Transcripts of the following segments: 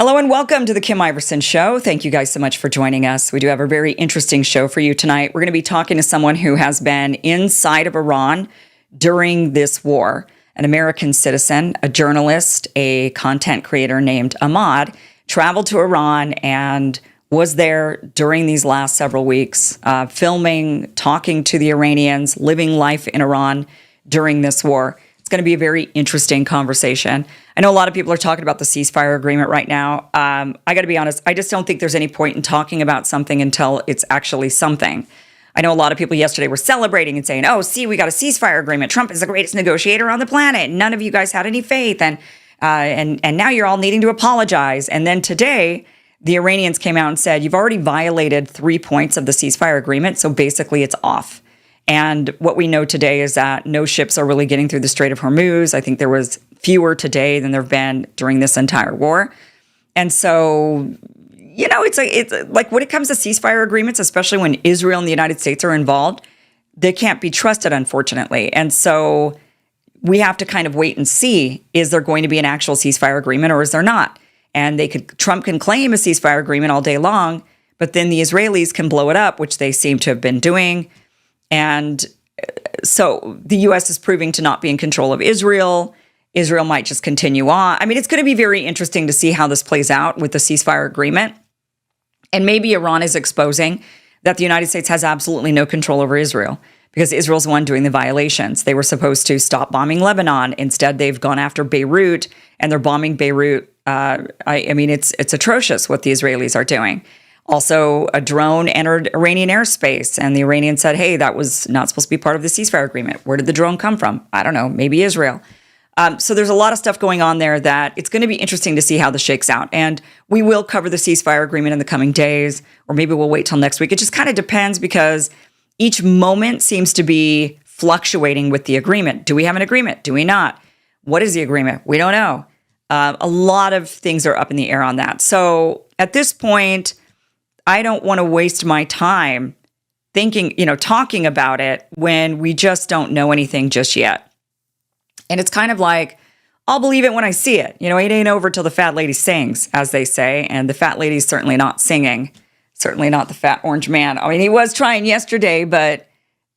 Hello and welcome to the Kim Iverson Show. Thank you guys so much for joining us. We do have a very interesting show for you tonight. We're going to be talking to someone who has been inside of Iran during this war, an American citizen, a journalist, a content creator named Ahmad, traveled to Iran and was there during these last several weeks, filming, talking to the Iranians, living life in Iran during this war. It's going to be a very interesting conversation. I know a lot of people are talking about the ceasefire agreement right now. I got to be honest, I just don't think there's any point in talking about something until it's actually something. I know a lot of people yesterday were celebrating and saying, oh, see, we got a ceasefire agreement. Trump is the greatest negotiator on the planet. None of you guys had any faith. And now you're all needing to apologize. And then today, the Iranians came out and said, you've already violated 3 points of the ceasefire agreement. So basically it's off. And what we know today is that no ships are really getting through the Strait of Hormuz. I think there was fewer today than there have been during this entire war. And so, you know, it's like when it comes to ceasefire agreements, especially when Israel and the United States are involved, they can't be trusted, unfortunately. And so we have to kind of wait and see, is there going to be an actual ceasefire agreement or is there not? And Trump can claim a ceasefire agreement all day long, but then the Israelis can blow it up, which they seem to have been doing. And so the U.S. is proving to not be in control of Israel. Israel might just continue on. I mean, it's going to be very interesting to see how this plays out with the ceasefire agreement. And maybe Iran is exposing that the United States has absolutely no control over Israel because Israel's the one doing the violations. They were supposed to stop bombing Lebanon. Instead, they've gone after Beirut and they're bombing Beirut. I mean, it's atrocious what the Israelis are doing. Also, a drone entered Iranian airspace, and the Iranians said, hey, that was not supposed to be part of the ceasefire agreement. Where did the drone come from? I don't know, maybe Israel. So there's a lot of stuff going on there that it's going to be interesting to see how this shakes out. And we will cover the ceasefire agreement in the coming days, or maybe we'll wait till next week. It just kind of depends because each moment seems to be fluctuating with the agreement. Do we have an agreement? Do we not? What is the agreement? We don't know. A lot of things are up in the air on that. So at this point, I don't want to waste my time talking about it when we just don't know anything just yet. And it's kind of like, I'll believe it when I see it. You know, it ain't over till the fat lady sings, as they say. And the fat lady's certainly not singing. Certainly not the fat orange man. I mean, he was trying yesterday, but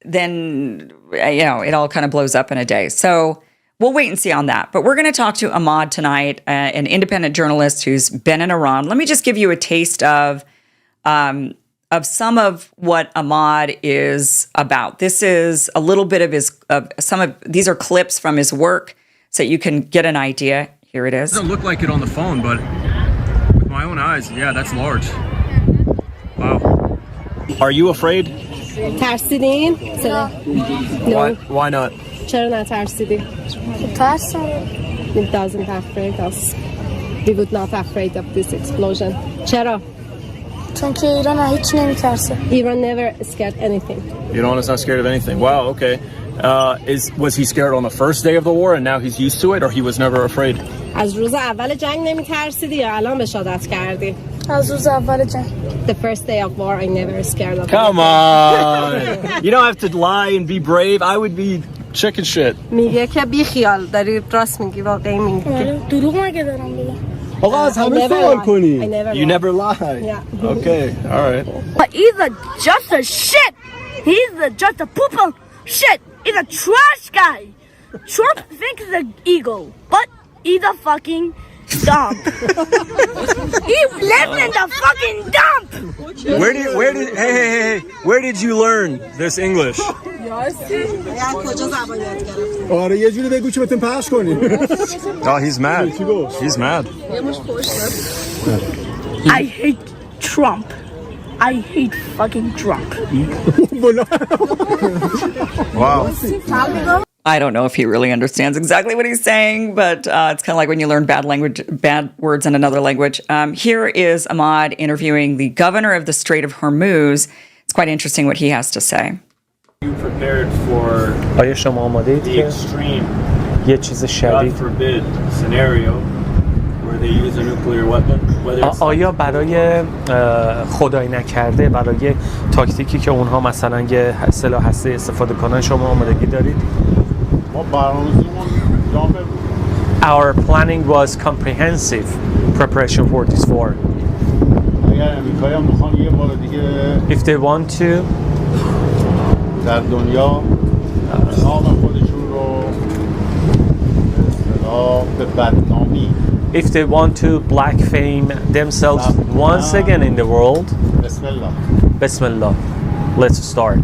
then, it all kind of blows up in a day. So we'll wait and see on that. But we're going to talk to Ahmad tonight, an independent journalist who's been in Iran. Let me just give you a taste of some of what Ahmad is about. This is a little bit of these are clips from his work so you can get an idea. Here it is. It doesn't look like it on the phone, but with my own eyes, yeah, that's large. Wow. Are you afraid? ترسیدین؟ No. Why not? چرا نترسیدی؟ It doesn't afraid us. We would not afraid of this explosion. چرا؟ چون که ایران هیچ نمیترسه. Iran never scared anything. Iran is not scared of anything. Wow, okay. Was he scared on the first day of the war and now he's used to it, or he was never afraid? از روز اول جنگ نمیترسیدی یا الان بشادت کردی؟ از روز اول جنگ. The first day of war I never scared of. Come on. You don't have to lie and be brave. I would be chicken shit. میگه که بی خیال داری راست میگی واقعی میگی. دروغ مگه دارم بگم؟ آقا از همه سوال کنی. You never lie. Yeah. Okay, all right. But he's just a shit. He's just a poop of shit. He's a trash guy. Trump thinks he's an eagle, but he's a fucking dump. He lives in the fucking dump. Where did you learn this English? آره یه جوری بگو که بتون پخش کنیم. Oh, he's mad. He's mad. I hate Trump. I hate fucking Trump. Wow. I don't know if he really understands exactly what he's saying, but it's kind of like when you learn bad words in another language. Here is Ahmad interviewing the governor of the Strait of Hormuz. It's quite interesting what he has to say. You prepared for آیا شما آماده اید the که extreme, یه چیز God شدید forbid, scenario where they use a nuclear weapon? Whether it's آیا برای خدای نکرده برای تاکتیکی که اونها مثلا یه سلاح هسته استفاده کنن شما آمادگی دارید؟ ما برنامه‌مون جامع Our planning was comprehensive. preparation for this war. اگر امریکایی‌ها میخوان یه بار دیگه If they want to, در دنیا نام خودشون رو به اصطلاح به بدنامی if they want to black fame themselves once again in the world, بسم الله Bismillah, let's start.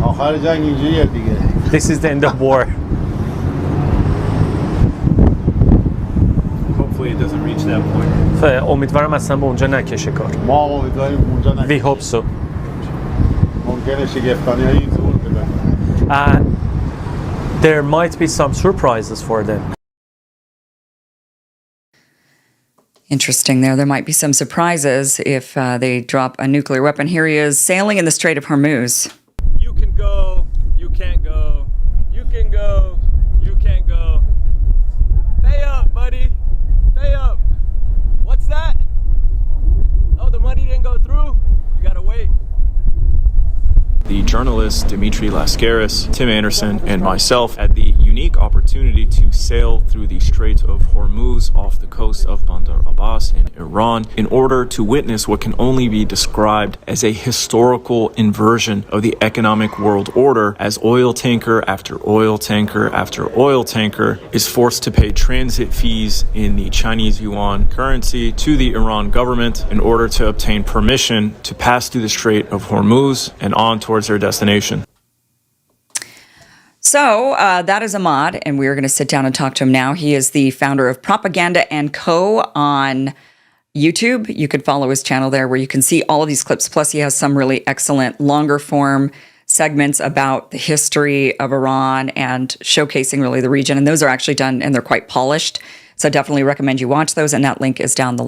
آخر جنگ اینجوریه دیگه This is the end of war. Hopefully it doesn't reach that point. امیدوارم اصلا به اونجا نکشه کار. ما امیدواریم اونجا We نکشه hope so. ممکنه شگفتانی‌های زور بزنن There might be some surprises for them. Interesting there. There might be some surprises if they drop a nuclear weapon. Here he is sailing in the Strait of Hormuz. You can go, you can't go. You can go, you can't go. Pay up, buddy. Pay up. What's that? Oh, the money didn't go through? You gotta wait. The journalists Dimitri Lascaris, Tim Anderson, and myself had the unique opportunity to sail through the Strait of Hormuz off the coast of Bandar Abbas in Iran in order to witness what can only be described as a historical inversion of the economic world order as oil tanker after oil tanker after oil tanker is forced to pay transit fees in the Chinese yuan currency to the Iran government in order to obtain permission to pass through the Strait of Hormuz and on towards their destination. So that is Ahmad, and we're going to sit down and talk to him now. He is the founder of Propaganda & Co. on YouTube. You could follow his channel there where you can see all of these clips. Plus, he has some really excellent longer form segments about the history of Iran and showcasing really the region. And those are actually done, and they're quite polished. So I definitely recommend you watch those, and that link is down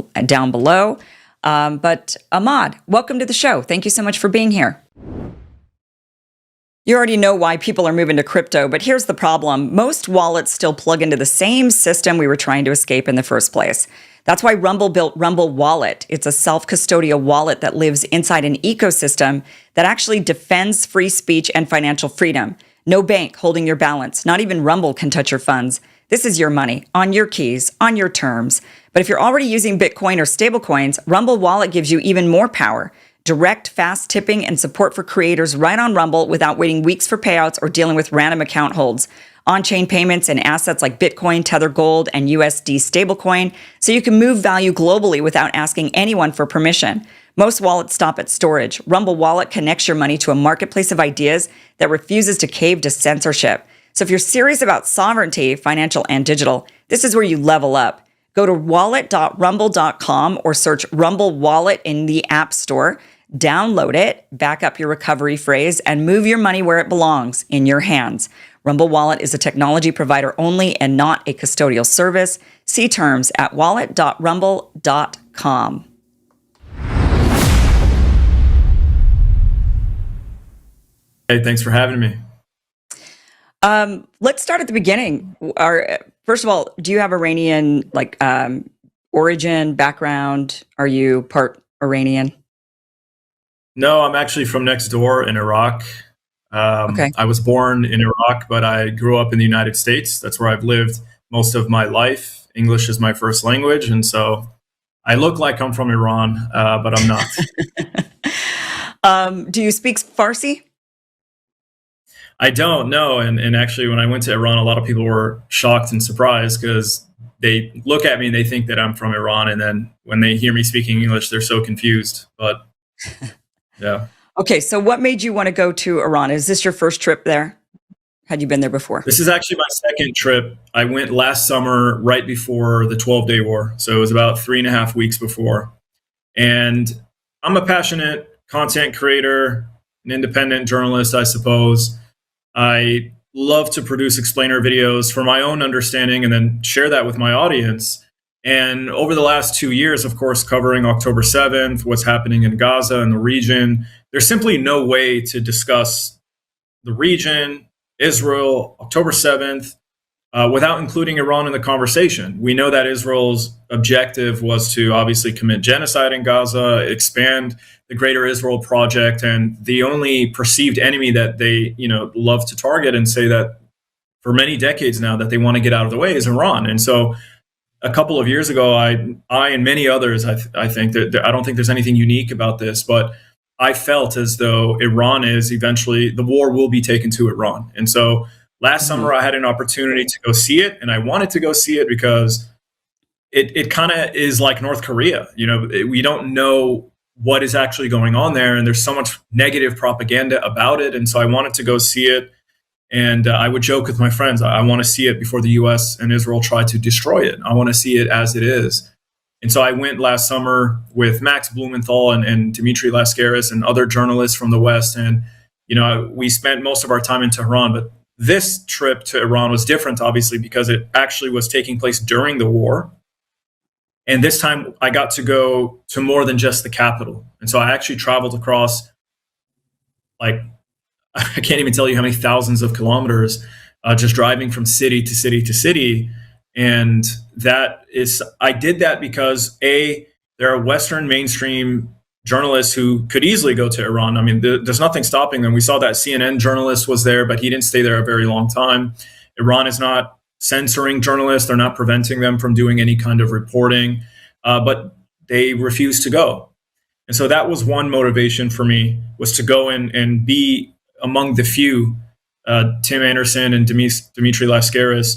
below. But Ahmad, welcome to the show. Thank you so much for being here. You already know why people are moving to crypto, but here's the problem. Most wallets still plug into the same system we were trying to escape in the first place. That's why Rumble built Rumble Wallet. It's a self-custodial wallet that lives inside an ecosystem that actually defends free speech and financial freedom. No bank holding your balance. Not even Rumble can touch your funds. This is your money, on your keys, on your terms. But if you're already using Bitcoin or stablecoins, Rumble Wallet gives you even more power. Direct, fast tipping, and support for creators right on Rumble without waiting weeks for payouts or dealing with random account holds. On-chain payments and assets like Bitcoin, Tether Gold, and USD stablecoin, so you can move value globally without asking anyone for permission. Most wallets stop at storage. Rumble Wallet connects your money to a marketplace of ideas that refuses to cave to censorship. So if you're serious about sovereignty, financial and digital, this is where you level up. Go to wallet.rumble.com or search Rumble Wallet in the App Store. Download it, back up your recovery phrase, and move your money where it belongs, in your hands. Rumble Wallet is a technology provider only and not a custodial service. See terms at wallet.rumble.com. Hey, thanks for having me. Let's start at the beginning. First of all, do you have Iranian origin, background? Are you part Iranian? No, I'm actually from next door in Iraq. Okay. I was born in Iraq, but I grew up in the United States. That's where I've lived most of my life. English is my first language, and so I look like I'm from Iran, but I'm not. Do you speak Farsi? I don't know. And actually, when I went to Iran, a lot of people were shocked and surprised because they look at me and they think that I'm from Iran. And then when they hear me speaking English, they're so confused. But yeah. Okay, so what made you want to go to Iran? Is this your first trip there? Had you been there before? This is actually my second trip. I went last summer right before the 12-day war. So it was about 3.5 weeks before. And I'm a passionate content creator, an independent journalist, I suppose. I love to produce explainer videos for my own understanding and then share that with my audience. And over the last 2 years, of course, covering October 7th, what's happening in Gaza and the region, there's simply no way to discuss the region, Israel, October 7th, without including Iran in the conversation. We know that Israel's objective was to obviously commit genocide in Gaza, expand the Greater Israel Project, and the only perceived enemy that they, love to target and say that for many decades now that they want to get out of the way is Iran. And so a couple of years ago, I and many others, I think that I don't think there's anything unique about this, but I felt as though Iran is eventually, the war will be taken to Iran. And so last summer I had an opportunity to go see it, and I wanted to go see it because it kind of is like North Korea. We don't know what is actually going on there, and there's so much negative propaganda about it. And so I wanted to go see it. And I would joke with my friends, I want to see it before the US and Israel try to destroy it. I want to see it as it is. And so I went last summer with Max Blumenthal and Dimitri Lascaris and other journalists from the West. And, we spent most of our time in Tehran. But this trip to Iran was different, obviously, because it actually was taking place during the war. And this time I got to go to more than just the capital. And so I actually traveled across, I can't even tell you how many thousands of kilometers, just driving from city to city to city. And I did that because there are Western mainstream journalists who could easily go to Iran. I mean, there's nothing stopping them. We saw that CNN journalist was there, but he didn't stay there a very long time. Iran is not censoring journalists. They're not preventing them from doing any kind of reporting, but they refuse to go. And so that was one motivation for me, was to go and be among the few. Tim Anderson and Dimitri Lascaris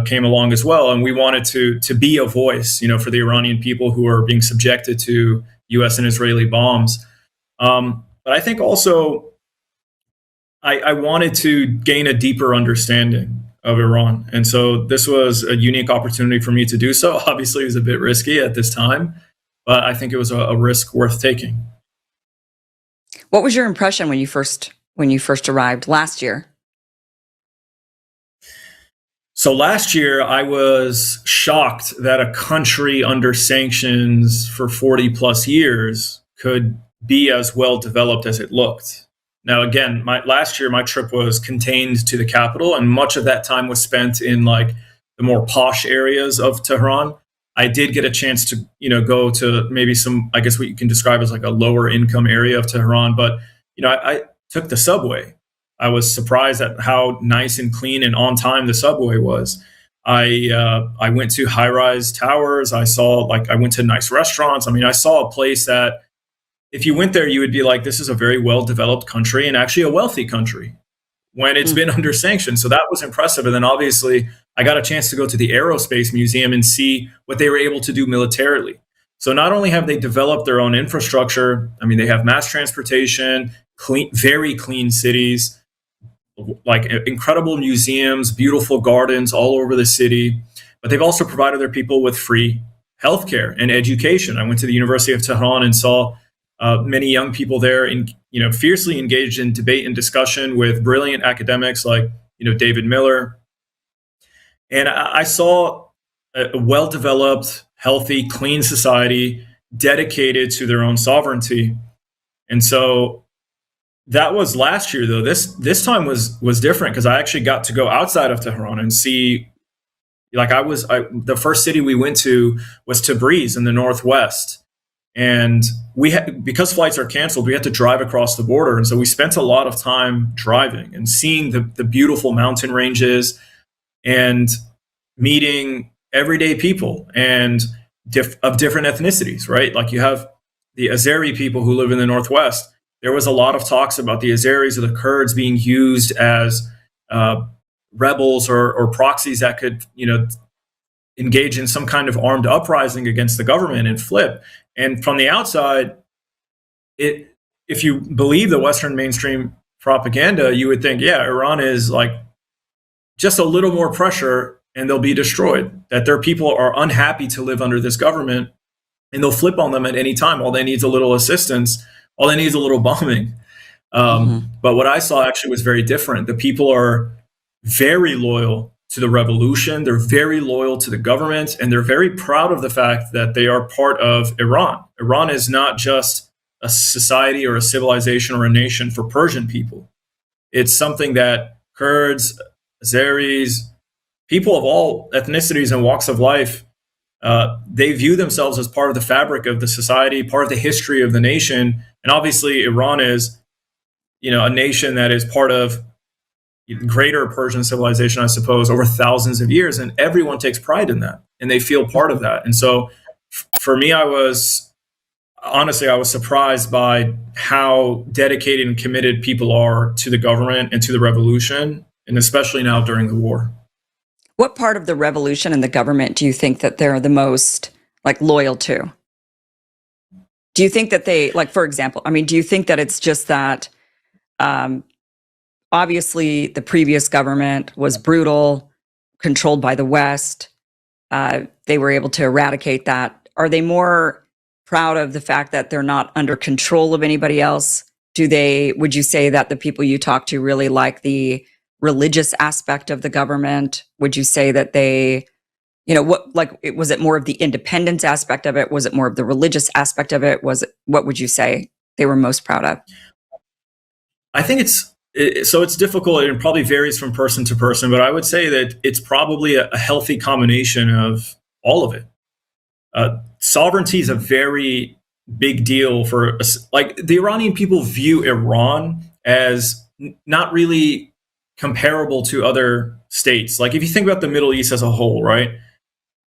came along as well, and we wanted to be a voice, for the Iranian people who are being subjected to U.S. and Israeli bombs. But I think also I wanted to gain a deeper understanding of Iran, and so this was a unique opportunity for me to do so. Obviously, it was a bit risky at this time, but I think it was a risk worth taking. What was your impression when you first arrived last year? So last year, I was shocked that a country under sanctions for 40 plus years could be as well developed as it looked. Now, again, last year, my trip was contained to the capital, and much of that time was spent in the more posh areas of Tehran. I did get a chance to, go to maybe some, I guess what you can describe as a lower income area of Tehran. But, I took the subway. I was surprised at how nice and clean and on time the subway was. I went to high-rise towers. I went to nice restaurants. I mean, I saw a place that if you went there, you would be like, this is a very well-developed country and actually a wealthy country when it's been under sanctions. So that was impressive. And then obviously I got a chance to go to the Aerospace Museum and see what they were able to do militarily. So not only have they developed their own infrastructure, I mean, they have mass transportation, very clean cities, incredible museums, beautiful gardens all over the city, but they've also provided their people with free healthcare and education. I went to the University of Tehran and saw many young people there, fiercely engaged in debate and discussion with brilliant academics like, David Miller. And I saw a well-developed, healthy, clean society dedicated to their own sovereignty. And so that was last year, though. This time was different because I actually got to go outside of Tehran and see. The first city we went to was Tabriz in the northwest, and because flights are canceled, we had to drive across the border, and so we spent a lot of time driving and seeing the beautiful mountain ranges and meeting everyday people and of different ethnicities. Right, like you have the Azeri people who live in the northwest. There was a lot of talks about the Azeris or the Kurds being used as rebels or proxies that could, engage in some kind of armed uprising against the government and flip. And from the outside, if you believe the Western mainstream propaganda, you would think, yeah, Iran is just a little more pressure and they'll be destroyed, that their people are unhappy to live under this government and they'll flip on them at any time. All they need is a little assistance. All they need is a little bombing. But what I saw actually was very different. The people are very loyal to the revolution. They're very loyal to the government, and they're very proud of the fact that they are part of Iran. Iran is not just a society or a civilization or a nation for Persian people. It's something that Kurds, Azeris, people of all ethnicities and walks of life, they view themselves as part of the fabric of the society, part of the history of the nation. And obviously Iran is, a nation that is part of greater Persian civilization, I suppose, over thousands of years. And everyone takes pride in that and they feel part of that. And so for me, I was surprised by how dedicated and committed people are to the government and to the revolution, and especially now during the war. What part of the revolution and the government do you think that they're the most loyal to? Do you think that they, for example, do you think that it's just that obviously the previous government was brutal, controlled by the West. They were able to eradicate that. Are they more proud of the fact that they're not under control of anybody else? Would you say that the people you talk to really like the religious aspect of the government? Would you say that they, was it more of the independence aspect of it? Was it more of the religious aspect of it? What would you say they were most proud of? I think it's difficult and probably varies from person to person, but I would say that it's probably a healthy combination of all of it. Sovereignty is a very big deal for, the Iranian people view Iran as not really comparable to other states. If you think about the Middle East as a whole, right?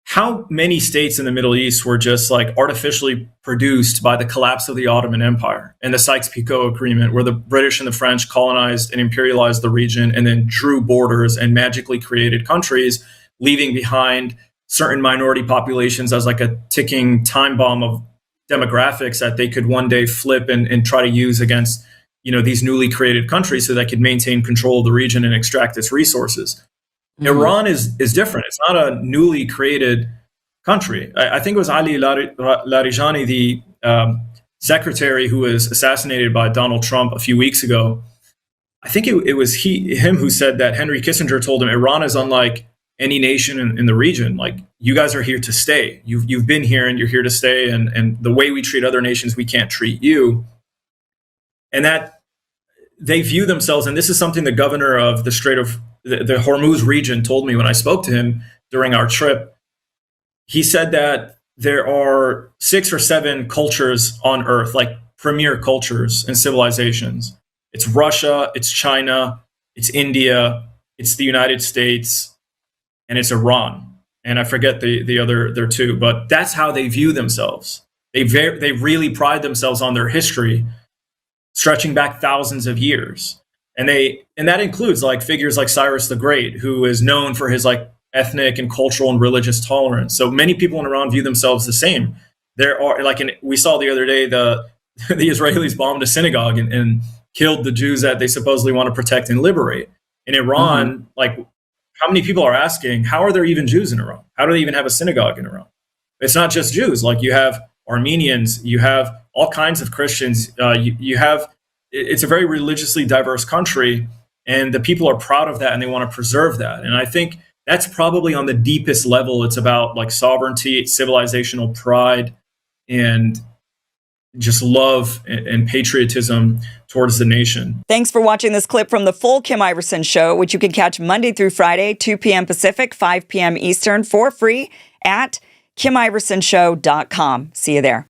How many states in the Middle East were just artificially produced by the collapse of the Ottoman Empire and the Sykes-Picot Agreement, where the British and the French colonized and imperialized the region and then drew borders and magically created countries, leaving behind certain minority populations as a ticking time bomb of demographics that they could one day flip and try to use against, these newly created countries so they could maintain control of the region and extract its resources. Mm-hmm. Iran is different. It's not a newly created country. I think it was Ali Larijani, the secretary who was assassinated by Donald Trump a few weeks ago. I think it was him who said that Henry Kissinger told him Iran is unlike any nation in the region. You guys are here to stay. You've been here and you're here to stay. And the way we treat other nations, we can't treat you. And that they view themselves, and this is something the governor of the Strait of the Hormuz region told me when I spoke to him during our trip. He said that there are 6 or 7 cultures on Earth, premier cultures and civilizations. It's Russia, it's China, it's India, it's the United States, and it's Iran. And I forget the other 2, but that's how they view themselves. They really pride themselves on their history, stretching back thousands of years. And that includes figures like Cyrus the Great, who is known for his ethnic and cultural and religious tolerance. So many people in Iran view themselves the same. There are we saw the other day the Israelis bombed a synagogue and killed the Jews that they supposedly want to protect and liberate. In Iran, how many people are asking, how are there even Jews in Iran? How do they even have a synagogue in Iran? It's not just Jews. You have Armenians, you have all kinds of Christians, you have. It's a very religiously diverse country, and the people are proud of that and they want to preserve that. And I think that's probably on the deepest level. It's about sovereignty, civilizational pride, and just love and patriotism towards the nation. Thanks for watching this clip from the full Kim Iversen Show, which you can catch Monday through Friday, 2 p.m. Pacific, 5 p.m. Eastern for free at KimIversonShow.com. See you there.